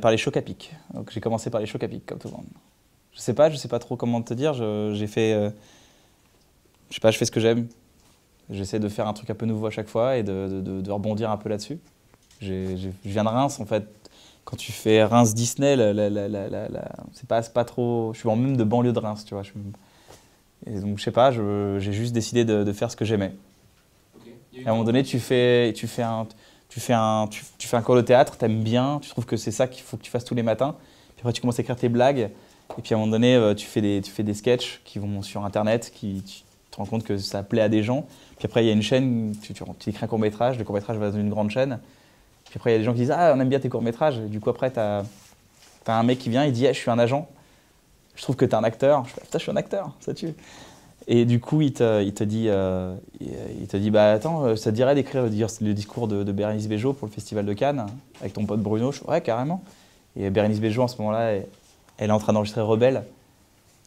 Par les chocs à pic. Donc j'ai commencé par les chocs à pic, comme tout le monde. Je sais pas trop comment te dire. J'ai fait, je sais pas, je fais ce que j'aime. J'essaie de faire un truc un peu nouveau à chaque fois et de rebondir un peu là-dessus. Je viens de Reims en fait. Quand tu fais Reims Disney, c'est pas trop. Je suis en même de banlieue de Reims, tu vois. Et donc je sais pas, j'ai juste décidé de faire ce que j'aimais. Okay. À un moment donné, tu fais un cours de théâtre, t'aimes bien, tu trouves que c'est ça qu'il faut que tu fasses tous les matins. Puis après, tu commences à écrire tes blagues. Et puis à un moment donné, tu fais des sketchs qui vont sur Internet, tu te rends compte que ça plaît à des gens. Puis après, il y a une chaîne, tu écris un court-métrage, le court-métrage va dans une grande chaîne. Puis après, il y a des gens qui disent « Ah, on aime bien tes courts-métrages ». Du coup, après, t'as un mec qui vient, il dit « Ah, je suis un agent, je trouve que t'es un acteur ». Je fais « Putain, je suis un acteur, ça tue ». Et du coup, il te dit bah attends, ça te dirait d'écrire le discours de Bérénice Bejo pour le Festival de Cannes avec ton pote Bruno. Je fais, ouais, carrément. Et Bérénice Bejo, en ce moment-là, elle est en train d'enregistrer Rebelle.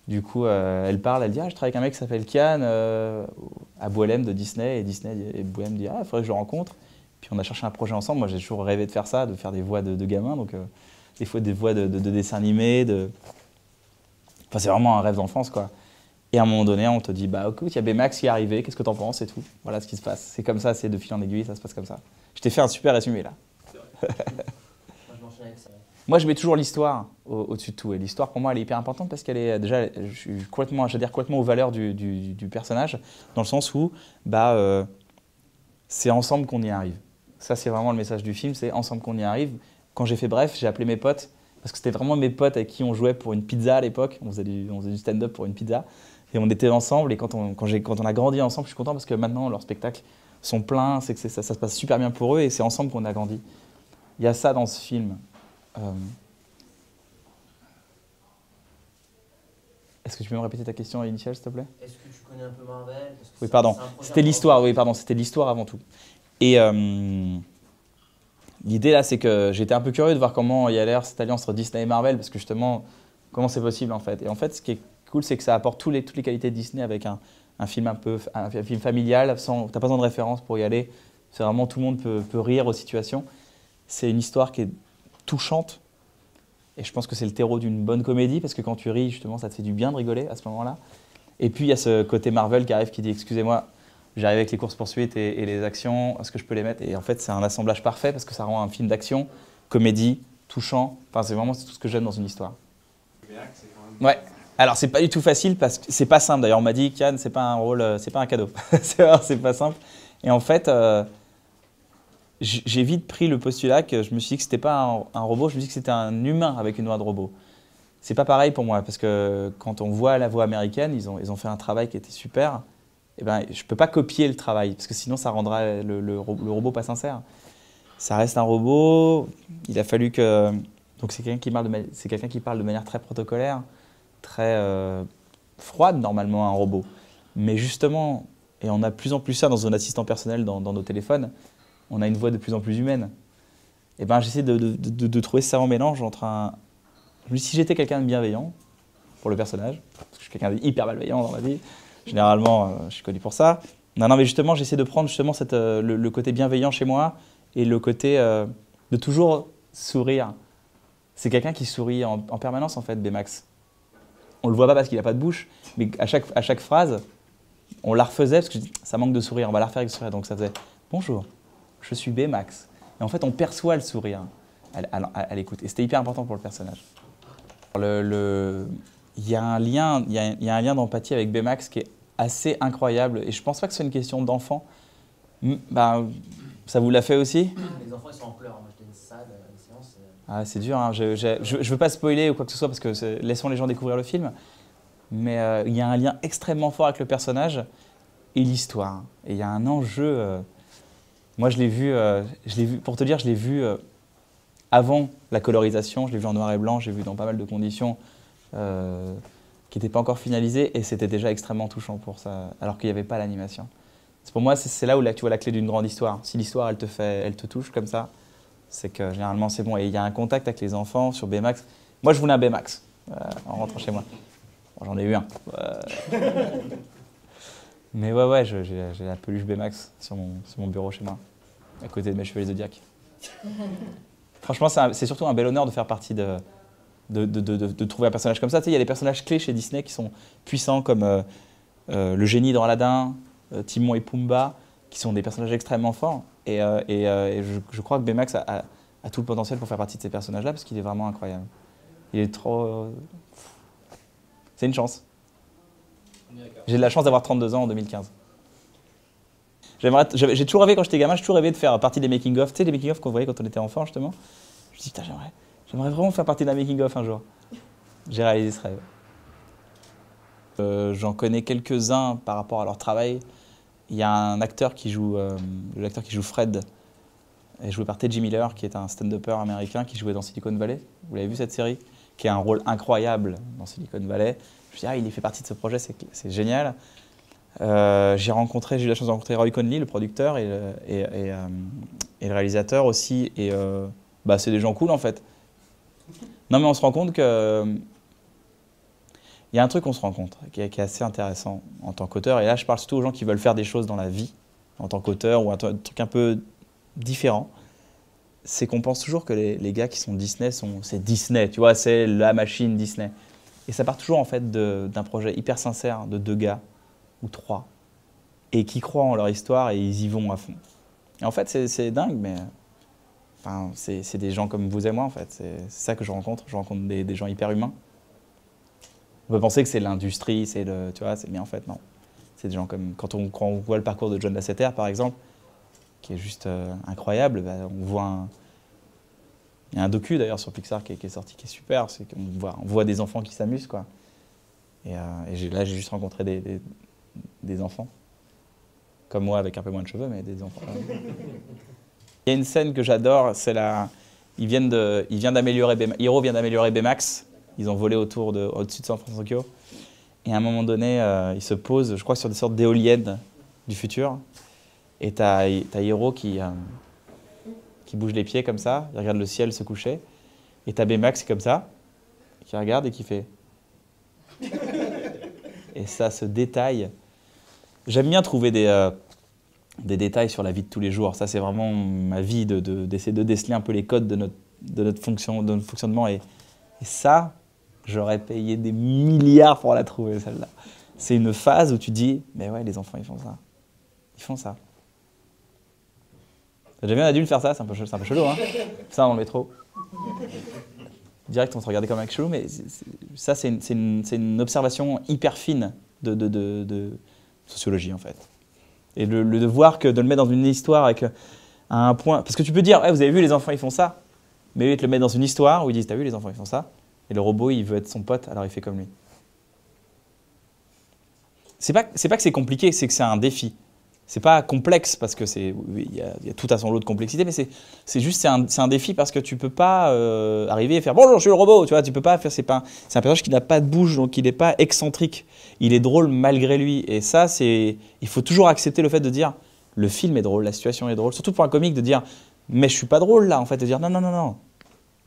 Du coup, elle parle, elle dit je travaille avec un mec qui s'appelle Kian à Boualem de Disney. Et Disney et Boualem dit il faudrait que je le rencontre. Puis on a cherché un projet ensemble. Moi, j'ai toujours rêvé de faire ça, de faire des voix de gamins. Donc, des fois, des voix de dessins animés. Enfin, c'est vraiment un rêve d'enfance, quoi. Et à un moment donné, on te dit, bah écoute, il y a Baymax qui est arrivé, qu'est-ce que t'en penses et tout. Voilà ce qui se passe. C'est comme ça, c'est de fil en aiguille, ça se passe comme ça. Je t'ai fait un super résumé là. Moi, je mets toujours l'histoire au-dessus de tout. Et l'histoire, pour moi, elle est hyper importante parce qu'elle est déjà, j'adhère complètement aux valeurs du personnage, dans le sens où c'est ensemble qu'on y arrive. Ça, c'est vraiment le message du film, c'est ensemble qu'on y arrive. Quand j'ai fait Bref, j'ai appelé mes potes, parce que c'était vraiment mes potes avec qui on jouait pour une pizza à l'époque. On faisait du stand-up pour une pizza. Et on était ensemble, et quand on a grandi ensemble, je suis content parce que maintenant, leurs spectacles sont pleins, c'est que ça se passe super bien pour eux, et c'est ensemble qu'on a grandi. Il y a ça dans ce film. Est-ce que tu peux me répéter ta question initiale, s'il te plaît? Est-ce que tu connais un peu Marvel? Oui, pardon. C'était l'histoire, oui, pardon, c'était l'histoire avant tout. Et l'idée là, c'est que j'étais un peu curieux de voir comment il y a l'air cette alliance entre Disney et Marvel, parce que justement, comment c'est possible en fait. Et en fait, ce qui est cool, c'est que ça apporte toutes les qualités de Disney avec un film un film familial, t'as pas besoin de référence pour y aller. C'est vraiment tout le monde peut rire aux situations. C'est une histoire qui est touchante. Et je pense que c'est le terreau d'une bonne comédie, parce que quand tu ris, justement, ça te fait du bien de rigoler à ce moment-là. Et puis il y a ce côté Marvel qui arrive, qui dit excusez-moi, j'arrive avec les courses-poursuites et les actions, est-ce que je peux les mettre? Et en fait, c'est un assemblage parfait parce que ça rend un film d'action, comédie, touchant. Enfin, c'est vraiment tout ce que j'aime dans une histoire. Ouais. Alors, c'est pas du tout facile parce que c'est pas simple. D'ailleurs, on m'a dit, Kian, c'est pas un rôle, c'est pas un cadeau. C'est pas simple. Et en fait, j'ai vite pris le postulat que je me suis dit que c'était pas un robot, je me suis dit que c'était un humain avec une voix de robot. C'est pas pareil pour moi parce que quand on voit la voix américaine, ils ont fait un travail qui était super. Eh ben, je peux pas copier le travail parce que sinon ça rendra le robot pas sincère. Ça reste un robot. Il a fallu que donc c'est quelqu'un qui parle de manière très protocolaire, très froide normalement un robot. Mais justement, et on a de plus en plus ça dans nos assistants personnels, dans nos téléphones, on a une voix de plus en plus humaine. Et ben j'essaie de trouver ça en mélange entre un. Si j'étais quelqu'un de bienveillant pour le personnage, parce que je suis quelqu'un d'hyper malveillant dans ma vie, généralement je suis connu pour ça. Non, mais justement j'essaie de prendre justement le côté bienveillant chez moi et le côté de toujours sourire. C'est quelqu'un qui sourit en permanence en fait, Baymax. On le voit pas parce qu'il a pas de bouche, mais à chaque phrase, on la refaisait parce que ça manque de sourire, on va la refaire avec le sourire. Donc ça faisait bonjour, je suis Baymax. Et en fait on perçoit le sourire à l'écoute et c'était hyper important pour le personnage. Il y a un lien d'empathie avec Baymax qui est assez incroyable et je pense pas que ce soit une question d'enfant. Ça vous l'a fait aussi? Les enfants ils sont en pleurs, moi j'étais une salle, une séance. Ah, c'est dur, hein. Je veux pas spoiler ou quoi que ce soit parce que laissons les gens découvrir le film. Mais il y a un lien extrêmement fort avec le personnage et l'histoire. Et il y a un enjeu. Moi je l'ai vu, pour te dire, je l'ai vu avant la colorisation, je l'ai vu en noir et blanc, j'ai vu dans pas mal de conditions qui n'étaient pas encore finalisées et c'était déjà extrêmement touchant pour ça, alors qu'il n'y avait pas l'animation. Pour moi, c'est là où tu vois la clé d'une grande histoire. Si l'histoire, elle te touche comme ça, c'est que généralement c'est bon. Et il y a un contact avec les enfants sur Baymax. Moi, je voulais un Baymax en rentrant chez moi. Bon, j'en ai eu un. Mais ouais, j'ai la peluche Baymax sur mon bureau chez moi, à côté de mes cheveux zodiaques. Franchement, c'est surtout un bel honneur de faire partie de trouver un personnage comme ça. Tu sais, il y a des personnages clés chez Disney qui sont puissants, comme le génie dans Aladdin, Timon et Pumba, qui sont des personnages extrêmement forts. Et je crois que Baymax a tout le potentiel pour faire partie de ces personnages-là, parce qu'il est vraiment incroyable. Il est trop... C'est une chance. J'ai de la chance d'avoir 32 ans en 2015. J'ai toujours rêvé, quand j'étais gamin, j'ai toujours rêvé de faire partie des making-of. Tu sais, les making-of qu'on voyait quand on était enfant, justement. Je me suis dit, j'aimerais vraiment faire partie d'un making-of un jour. J'ai réalisé ce rêve. J'en connais quelques-uns par rapport à leur travail. Il y a un acteur qui joue, l'acteur qui joue Fred, est joué par T.J. Miller, qui est un stand-upper américain qui jouait dans Silicon Valley. Vous l'avez vu cette série? Qui a un rôle incroyable dans Silicon Valley. Je me suis dit, il fait partie de ce projet, c'est génial. J'ai eu la chance de rencontrer Roy Conley, le producteur, et le réalisateur aussi. Et c'est des gens cool, en fait. Non, mais on se rend compte que... Il y a un truc qu'on se rend compte, qui est assez intéressant en tant qu'auteur. Et là, je parle surtout aux gens qui veulent faire des choses dans la vie, en tant qu'auteur, ou un truc un peu différent. C'est qu'on pense toujours que les gars qui sont Disney, c'est Disney, tu vois, c'est la machine Disney. Et ça part toujours, en fait, d'un projet hyper sincère de 2 gars, ou 3, et qui croient en leur histoire et ils y vont à fond. Et en fait, c'est dingue, mais enfin, c'est des gens comme vous et moi, en fait. C'est ça que je rencontre. Je rencontre des gens hyper humains. On peut penser que c'est l'industrie, tu vois, mais en fait, non. C'est des gens comme... Quand on voit le parcours de John Lasseter, par exemple, qui est juste incroyable, on voit il y a un docu, d'ailleurs, sur Pixar qui est sorti, qui est super. C'est qu'on voit des enfants qui s'amusent, quoi. Et là, j'ai juste rencontré des enfants. Comme moi, avec un peu moins de cheveux, mais des enfants. Il y a une scène que j'adore, c'est Hiro vient d'améliorer Baymax. Ils ont volé au-dessus de San Francisco. Et à un moment donné, ils se posent, je crois, sur des sortes d'éoliennes du futur. Et t'as Hiro qui bouge les pieds comme ça, il regarde le ciel se coucher. Et t'as Baymax comme ça, qui regarde et qui fait... Et ça, ce détail... J'aime bien trouver des détails sur la vie de tous les jours. Ça, c'est vraiment ma vie, d'essayer de déceler un peu les codes de notre fonctionnement. Et ça, j'aurais payé des milliards pour la trouver, celle-là. C'est une phase où tu dis, mais ouais, les enfants, ils font ça. Ils font ça. T'as déjà vu un adulte faire ça? C'est un peu chelou, hein? Ça, dans le métro. Direct, on se regardait comme un mec chelou, mais ça, c'est une observation hyper fine de sociologie, en fait. Et de voir que de le mettre dans une histoire à un point... Parce que tu peux dire, hey, vous avez vu, les enfants, ils font ça. Mais eux, ils te le mettent dans une histoire où ils disent, t'as vu, les enfants, ils font ça. Et le robot, il veut être son pote, alors il fait comme lui. C'est pas que c'est compliqué, c'est que c'est un défi. C'est pas complexe parce que il y a tout à son lot de complexité, mais c'est un défi parce que tu peux pas arriver et faire bonjour, je suis le robot, tu vois, tu peux pas faire, c'est un personnage qui n'a pas de bouche, donc il n'est pas excentrique, il est drôle malgré lui, et ça il faut toujours accepter le fait de dire le film est drôle, la situation est drôle, surtout pour un comique de dire mais je suis pas drôle là, en fait, de dire non,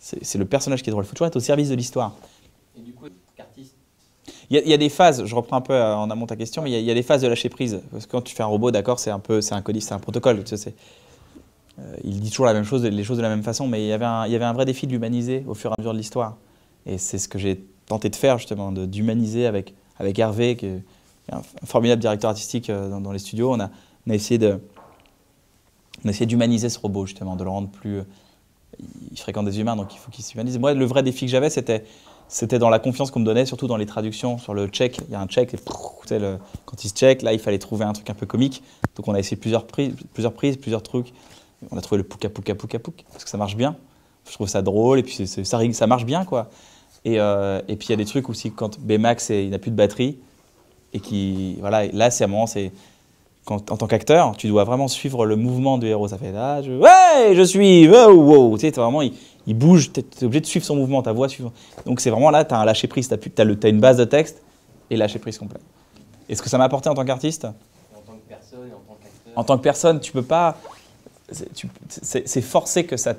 c'est le personnage qui est drôle, il faut toujours être au service de l'histoire. Et du coup, qu'artiste? Il y a des phases, je reprends un peu en amont ta question, mais il y a des phases de lâcher prise. Parce que quand tu fais un robot, d'accord, c'est un codif, c'est un protocole. Tu sais, il dit toujours la même chose, les choses de la même façon, mais il y avait un vrai défi de l'humaniser au fur et à mesure de l'histoire. Et c'est ce que j'ai tenté de faire, justement, d'humaniser avec Hervé, qui est un formidable directeur artistique dans les studios. On a essayé d'humaniser ce robot, justement, de le rendre plus... Il fréquente des humains, donc il faut qu'il s'humanise. Moi, le vrai défi que j'avais, c'était dans la confiance qu'on me donnait, surtout dans les traductions. Sur le check, il y a un check, quand il se check, là, il fallait trouver un truc un peu comique. Donc on a essayé plusieurs prises, plusieurs trucs. On a trouvé le pouka pouka pouka pouk, parce que ça marche bien. Je trouve ça drôle, et puis ça marche bien, quoi. Et puis il y a des trucs aussi, quand Baymax, il n'a plus de batterie, et voilà, là, c'est un moment, en tant qu'acteur, tu dois vraiment suivre le mouvement du héros. Ça fait là, ouais, je suis, wow. Tu sais, vraiment, il bouge, tu es obligé de suivre son mouvement, ta voix suivre. Donc c'est vraiment là, tu as un lâcher prise, tu as une base de texte et lâcher prise complet. Et ce que ça m'a apporté en tant qu'artiste? En tant que personne et en tant qu'acteur? En tant que personne, tu peux pas. C'est forcé que ça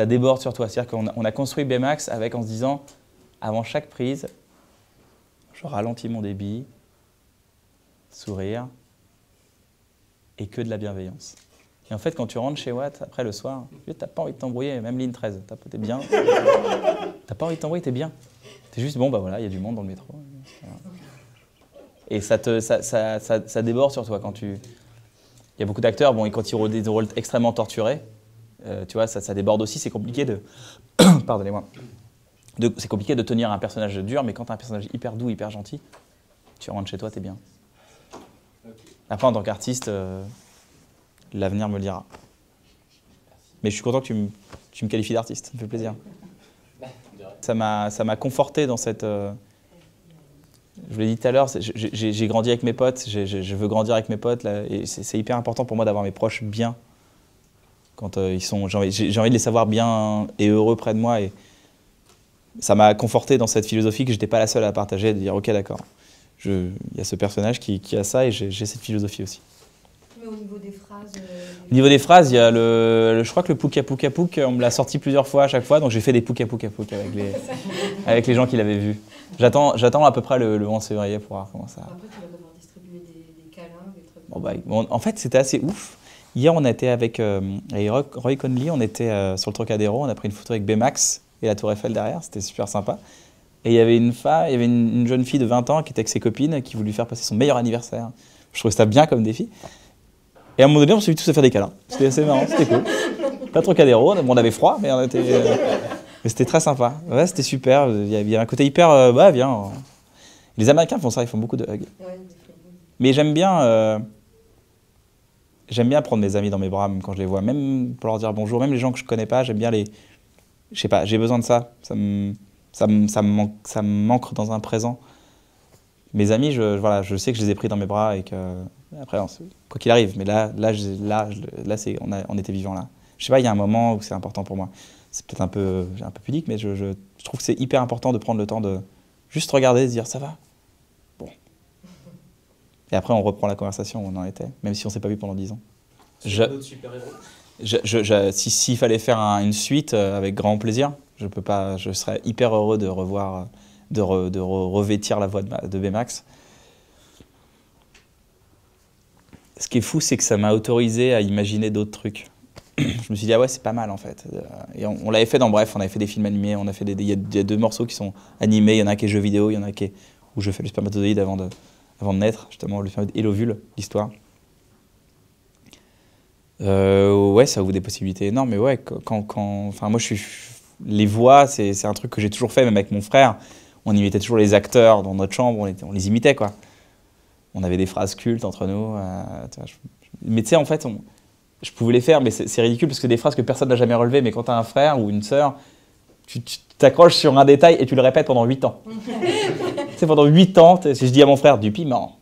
déborde sur toi. C'est-à-dire qu'on a construit Baymax en se disant, avant chaque prise, je ralentis mon débit, sourire, et que de la bienveillance. Et en fait, quand tu rentres chez Watt, après le soir, t'as pas envie de t'embrouiller, même ligne 13, t'es bien. T'as pas envie de t'embrouiller, t'es bien. T'es juste, bon, bah voilà, il y a du monde dans le métro. Et ça déborde sur toi quand tu... Il y a beaucoup d'acteurs, bon, et quand ils ont des rôles extrêmement torturés, tu vois, ça déborde aussi, c'est compliqué de... Pardonnez-moi. C'est compliqué de tenir un personnage dur, mais quand t'as un personnage hyper doux, hyper gentil, tu rentres chez toi, t'es bien. Après, en tant qu'artiste, l'avenir me le dira. Mais je suis content que tu me qualifies d'artiste, ça me fait plaisir. Ça m'a conforté dans cette... je vous l'ai dit tout à l'heure, j'ai grandi avec mes potes, je veux grandir avec mes potes, là, et c'est hyper important pour moi d'avoir mes proches bien. Quand ils sont... J'ai envie de les savoir bien et heureux près de moi. Et ça m'a conforté dans cette philosophie que je n'étais pas la seule à partager, de dire ok d'accord, il y a ce personnage qui a ça et j'ai cette philosophie aussi. Mais au niveau des phrases Au niveau des phrases, il y a je crois que le pouka pouka pouk, on me l'a sorti plusieurs fois à chaque fois, donc j'ai fait des pouka pouka pouk avec les gens qui l'avaient vu. J'attends à peu près le 11 février pour voir comment ça... Après, tu vas devoir distribuer des câlins, des trucs... Bon, en fait, c'était assez ouf. Hier, on était avec Roy Conley, on était sur le Trocadéro, on a pris une photo avec Baymax et la Tour Eiffel derrière, c'était super sympa. Et il y avait une jeune fille de 20 ans qui était avec ses copines, qui voulait lui faire passer son meilleur anniversaire. Je trouvais ça bien comme défi. Et à un moment donné, on s'est mis tous à faire des câlins. C'était assez marrant, c'était cool. Pas Trocadéro, on avait froid, mais mais c'était très sympa. Ouais, c'était super, il y avait un côté hyper, bah viens. Les Américains font ça, ils font beaucoup de hugs. Ouais, mais j'aime bien prendre mes amis dans mes bras, même quand je les vois, même pour leur dire bonjour, même les gens que je connais pas, j'aime bien les... Je sais pas, j'ai besoin de ça. Ça me manque dans un présent. Mes amis, je sais que je les ai pris dans mes bras et que... Après, quoi qu'il arrive, mais là on était vivants là. Je sais pas, il y a un moment où c'est important pour moi. C'est peut-être un peu pudique, mais je trouve que c'est hyper important de prendre le temps de juste regarder et se dire ça va. Bon. Et après, on reprend la conversation où on en était, même si on s'est pas vu pendant 10 ans. D'autres super-héros S'il fallait faire une suite, avec grand plaisir, je serais hyper heureux de revoir, de revêtir la voix de Baymax. Ce qui est fou, c'est que ça m'a autorisé à imaginer d'autres trucs. Je me suis dit, ah ouais, c'est pas mal en fait. Et on l'avait fait on avait fait des films animés, il y a 2 morceaux qui sont animés, il y en a un qui est jeu vidéo, il y en a un qui est où je fais le spermatozoïde avant de naître, justement, le spermatozoïde et l'ovule, l'histoire. Ouais, ça ouvre des possibilités énormes, mais ouais, enfin moi les voix, c'est un truc que j'ai toujours fait, même avec mon frère. On imitait toujours les acteurs dans notre chambre, on les imitait quoi. On avait des phrases cultes entre nous. Mais tu sais, en fait, je pouvais les faire, mais c'est ridicule parce que des phrases que personne n'a jamais relevées. Mais quand tu as un frère ou une sœur, tu t'accroches sur un détail et tu le répètes pendant 8 ans. Tu sais, pendant 8 ans, si je dis à mon frère du piment.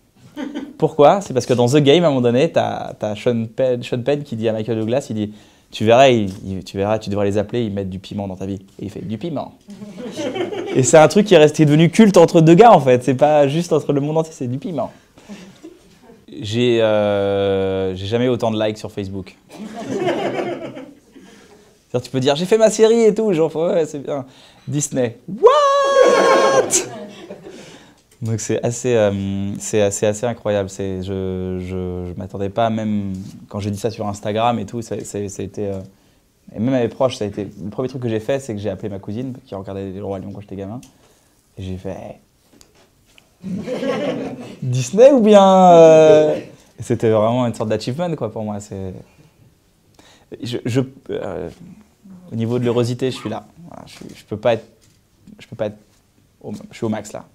Pourquoi? C'est parce que dans The Game, à un moment donné, tu as Sean Penn qui dit à Michael Douglas, il dit tu verras, tu devrais les appeler, ils mettent du piment dans ta vie. Et il fait du piment. Et c'est un truc qui est devenu culte entre 2 gars en fait. C'est pas juste entre le monde entier, c'est du piment. J'ai jamais eu autant de likes sur Facebook. Tu peux dire j'ai fait ma série et tout, genre ouais c'est bien. Disney. What? Donc c'est assez incroyable. Je m'attendais pas, même quand j'ai dit ça sur Instagram et tout, ça a été et même à mes proches, ça a été le premier truc que j'ai fait, c'est que j'ai appelé ma cousine qui regardait Le Roi Lion quand j'étais gamin et j'ai fait hey. Disney ou bien C'était vraiment une sorte d'achievement quoi pour moi. Au niveau de l'heurosité, je suis là. Voilà, je peux pas être je suis au max là.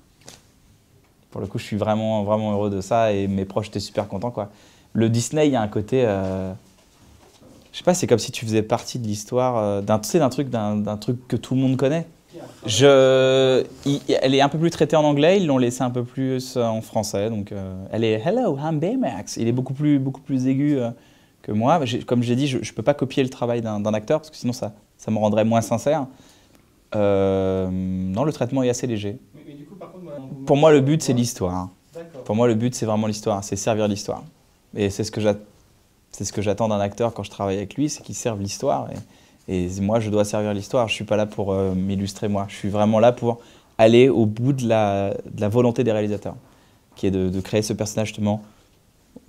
Pour le coup, je suis vraiment, vraiment heureux de ça et mes proches étaient super contents quoi. Le Disney, il y a un côté, je sais pas, c'est comme si tu faisais partie de l'histoire d'un truc que tout le monde connaît. Elle est un peu plus traitée en anglais, ils l'ont laissé un peu plus en français, donc elle est Hello, I'm Baymax. Il est beaucoup plus aigu que moi. Comme j'ai dit, je peux pas copier le travail d'un acteur parce que sinon ça me rendrait moins sincère. Non, le traitement est assez léger. Mais du coup, par contre, pour moi, le but c'est l'histoire. D'accord. Pour moi, le but c'est vraiment l'histoire, c'est servir l'histoire. Et c'est ce que j'attends d'un acteur quand je travaille avec lui, c'est qu'il serve l'histoire. Et moi, je dois servir l'histoire. Je ne suis pas là pour m'illustrer moi. Je suis vraiment là pour aller au bout de la volonté des réalisateurs, qui est de créer ce personnage justement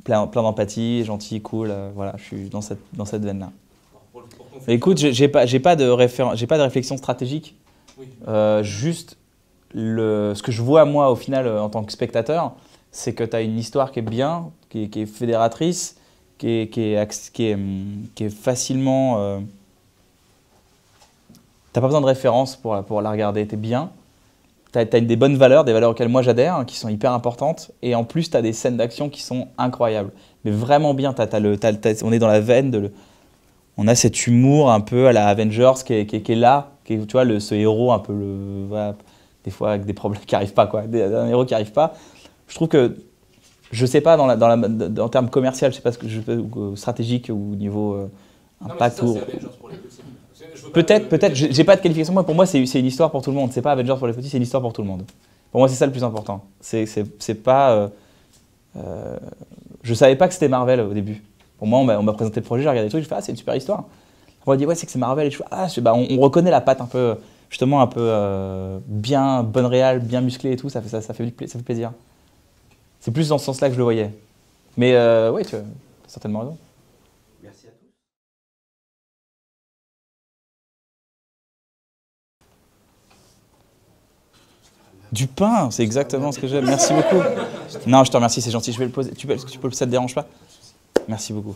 plein d'empathie, gentil, cool. Voilà, je suis dans cette veine-là. Pour ton Écoute, j'ai pas de réflexion stratégique. Oui. Juste ce que je vois moi au final en tant que spectateur, c'est que tu as une histoire qui est bien, qui est fédératrice, qui est facilement. T'as pas besoin de référence pour la regarder, t'es bien. T'as des bonnes valeurs, des valeurs auxquelles moi j'adhère, hein, qui sont hyper importantes. Et en plus, t'as des scènes d'action qui sont incroyables. Mais vraiment bien, on est dans la veine on a cet humour un peu à la Avengers qui est là, tu vois, ce héros un peu, voilà, des fois avec des problèmes qui n'arrivent pas, quoi, un héros qui n'arrive pas. Je trouve que, je sais pas, en termes commercial, je sais pas ou stratégique ou niveau impact. Non, mais c'est ça, c'est Avengers pour les petits. Peut-être, j'ai pas de qualification. Moi, pour moi, c'est une histoire pour tout le monde. C'est pas Avengers pour les petits, c'est une histoire pour tout le monde. Pour moi, c'est ça le plus important. C'est pas. Je savais pas que c'était Marvel au début. Pour moi, on m'a présenté le projet, j'ai regardé les trucs, je fais c'est une super histoire. On m'a dit ouais, c'est que c'est Marvel et je fais on reconnaît la patte un peu, justement un peu bien bonne réal, bien musclée et tout. Ça fait plaisir. C'est plus dans ce sens-là que je le voyais. Mais oui, tu as certainement raison. Merci à tous. Du pain, c'est exactement ce que j'aime. Merci beaucoup. Non, je te remercie, c'est gentil. Je vais le poser. Ça te dérange pas? Merci beaucoup.